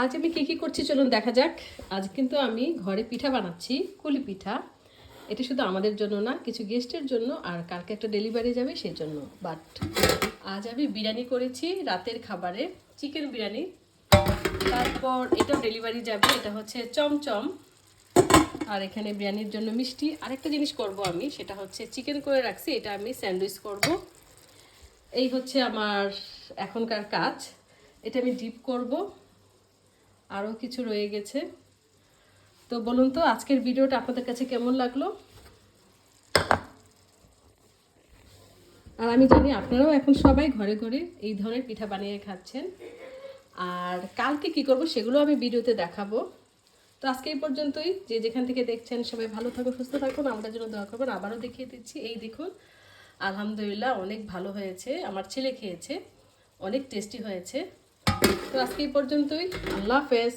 আজ আমি কী করছি চলুন দেখা যাক। আজ কিন্তু আমি ঘরে পিঠা বানাচ্ছি, কুলি পিঠা। এটা শুধু আমাদের জন্য না, কিছু গেস্টের জন্য, আর কালকে একটা ডেলিভারি যাবে সেই জন্য। বাট আজ আমি বিরিয়ানি করেছি রাতের খাবারে, চিকেন বিরিয়ানি। তারপর এটাও ডেলিভারি যাবে, এটা হচ্ছে চমচম। আর এখানে বিরিয়ানির জন্য মিষ্টি। আরেকটা জিনিস করব আমি, সেটা হচ্ছে চিকেন করে রাখছি, এটা আমি স্যান্ডউইচ করব। এই হচ্ছে আমার এখনকার কাজ। এটা আমি ডিপ করব, আরও কিছু রয়ে গেছে। তো বলুন তো আজকের ভিডিওটা আপনাদের কাছে কেমন লাগলো। আর আমি জানি আপনারাও এখন সবাই ঘরে ঘরে এই ধরনের পিঠা বানিয়ে খাচ্ছেন। আর কালকে কি করব সেগুলো আমি ভিডিওতে দেখাবো। তো আজকে এই পর্যন্তই। যে যেখান থেকে দেখছেন সবাই ভালো থাকুন, সুস্থ থাকুন, আমাদের জন্য দোয়া করবেন। আবারও দেখিয়ে দিচ্ছি, এই দেখুন আলহামদুলিল্লাহ অনেক ভালো হয়েছে। আমার ছেলে খেয়েছে, অনেক টেস্টি হয়েছে। তো আজকে এই পর্যন্তই। আল্লাহ হাফেজ।